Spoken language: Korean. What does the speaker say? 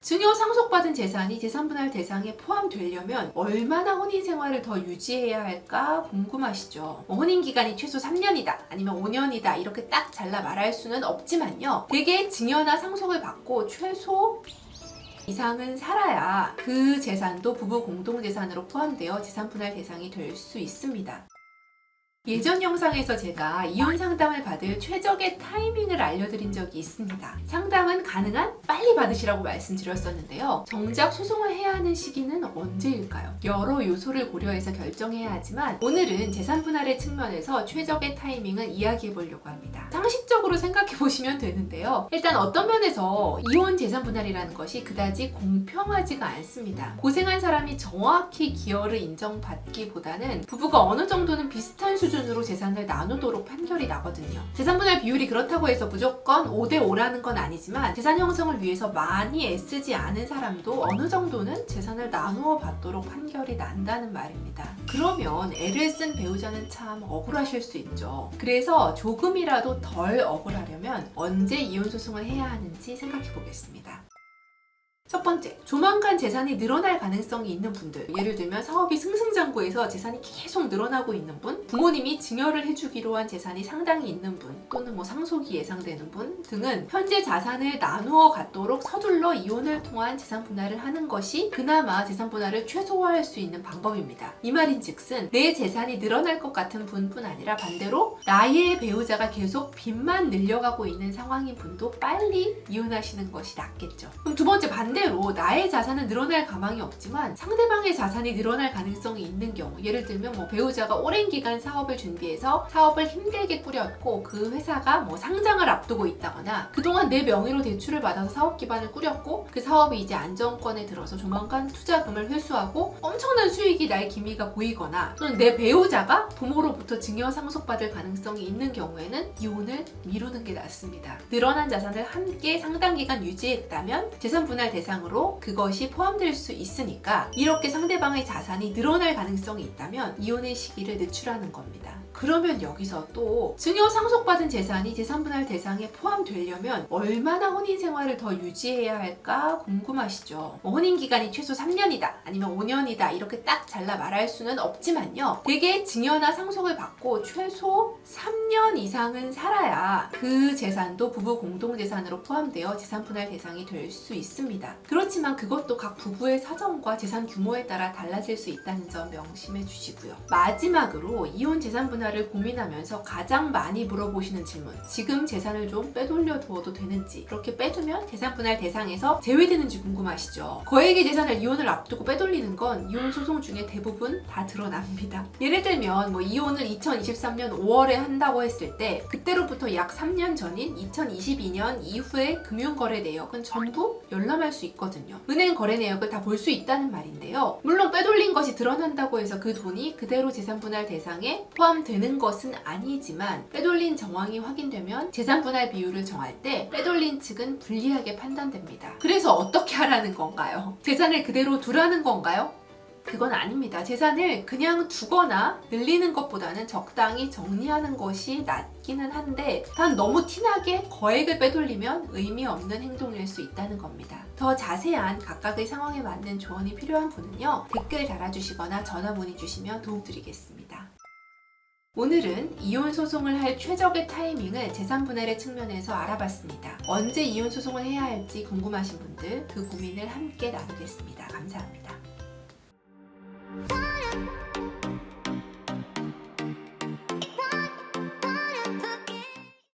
증여 상속받은 재산이 재산분할 대상에 포함되려면 얼마나 혼인 생활을 더 유지해야 할까 궁금하시죠? 혼인 기간이 최소 3년이다 아니면 5년이다 이렇게 딱 잘라 말할 수는 없지만요. 대개 증여나 상속을 받고 최소 이상은 살아야 그 재산도 부부 공동재산으로 포함되어 재산분할 대상이 될 수 있습니다. 예전 영상에서 제가 이혼 상담을 받을 최적의 타이밍을 알려드린 적이 있습니다. 상담은 가능한 빨리 받으시라고 말씀드렸었는데요. 정작 소송을 해야 하는 시기는 언제일까요? 여러 요소를 고려해서 결정해야 하지만 오늘은 재산분할의 측면에서 최적의 타이밍을 이야기해 보려고 합니다. 상식적으로 생각해 보시면 되는데요. 일단 어떤 면에서 이혼 재산분할이라는 것이 그다지 공평하지가 않습니다. 고생한 사람이 정확히 기여를 인정받기보다는 부부가 어느 정도는 비슷한 수준으로 재산을 나누도록 판결이 나거든요. 재산분할 비율이 그렇다고 해서 무조건 5대5라는 건 아니지만 재산 형성을 위해서 많이 애쓰지 않은 사람도 어느 정도는 재산을 나누어 받도록 판결이 난다는 말입니다. 그러면 애를 쓴 배우자는 참 억울하실 수 있죠. 그래서 조금이라도 덜 억울하려면 언제 이혼 소송을 해야 하는지 생각해 보겠습니다. 첫 번째, 조만간 재산이 늘어날 가능성이 있는 분들, 예를 들면 사업이 승승장구해서 재산이 계속 늘어나고 있는 분, 부모님이 증여를 해주기로 한 재산이 상당히 있는 분, 또는 상속이 예상되는 분 등은 현재 자산을 나누어 갖도록 서둘러 이혼을 통한 재산 분할을 하는 것이 그나마 재산 분할을 최소화할 수 있는 방법입니다. 이 말인즉슨 내 재산이 늘어날 것 같은 분뿐 아니라 반대로 나의 배우자가 계속 빚만 늘려가고 있는 상황인 분도 빨리 이혼하시는 것이 낫겠죠. 그럼 두 번째, 반대로 나의 자산은 늘어날 가망이 없지만 상대방의 자산이 늘어날 가능성이 있는 경우, 예를 들면 배우자가 오랜 기간 사업을 준비해서 사업을 힘들게 꾸렸고 그 회사가 상장을 앞두고 있다거나 그동안 내 명의로 대출을 받아서 사업 기반을 꾸렸고 그 사업이 이제 안정권에 들어서 조만간 투자금을 회수하고 엄청난 수익이 날 기미가 보이거나 또는 내 배우자가 부모로부터 증여 상속받을 가능성이 있는 경우에는 이혼을 미루는 게 낫습니다. 늘어난 자산을 함께 상당 기간 유지했다면 재산 분할 대상으로 그것이 포함될 수 있으니까 이렇게 상대방의 자산이 늘어날 가능성이 있다면 이혼의 시기를 늦추라는 겁니다. 그러면 여기서 또 증여 상속받은 재산이 재산분할 대상에 포함되려면 얼마나 혼인 생활을 더 유지해야 할까 궁금하시죠? 혼인 기간이 최소 3년이다 아니면 5년이다 이렇게 딱 잘라 말할 수는 없지만요. 대개 증여나 상속을 받고 최소 3년 이상은 살아야 그 재산도 부부 공동재산으로 포함되어 재산분할 대상이 될 수 있습니다. 그렇지만 그것도 각 부부의 사정과 재산 규모에 따라 달라질 수 있다는 점 명심해 주시고요. 마지막으로 이혼 재산분할을 고민하면서 가장 많이 물어보시는 질문, 지금 재산을 좀 빼돌려 두어도 되는지, 그렇게 빼두면 재산분할 대상에서 제외되는지 궁금하시죠? 거액의 재산을 이혼을 앞두고 빼돌리는 건 이혼 소송 중에 대부분 다 드러납니다. 예를 들면 이혼을 2023년 5월에 한다고 했을 때 그때로부터 약 3년 전인 2022년 이후의 금융거래 내역은 전부 열람할 수 있거든요. 은행 거래 내역을 다 볼 수 있다는 말인데요. 물론 빼돌린 것이 드러난다고 해서 그 돈이 그대로 재산분할 대상에 포함되는 것은 아니지만 빼돌린 정황이 확인되면 재산분할 비율을 정할 때 빼돌린 측은 불리하게 판단됩니다. 그래서 어떻게 하라는 건가요? 재산을 그대로 두라는 건가요? 그건 아닙니다. 재산을 그냥 두거나 늘리는 것보다는 적당히 정리하는 것이 낫기는 한데 단 너무 티나게 거액을 빼돌리면 의미 없는 행동일 수 있다는 겁니다. 더 자세한 각각의 상황에 맞는 조언이 필요한 분은요, 댓글 달아주시거나 전화 문의 주시면 도움드리겠습니다. 오늘은 이혼 소송을 할 최적의 타이밍을 재산분할의 측면에서 알아봤습니다. 언제 이혼 소송을 해야 할지 궁금하신 분들 그 고민을 함께 나누겠습니다. 감사합니다.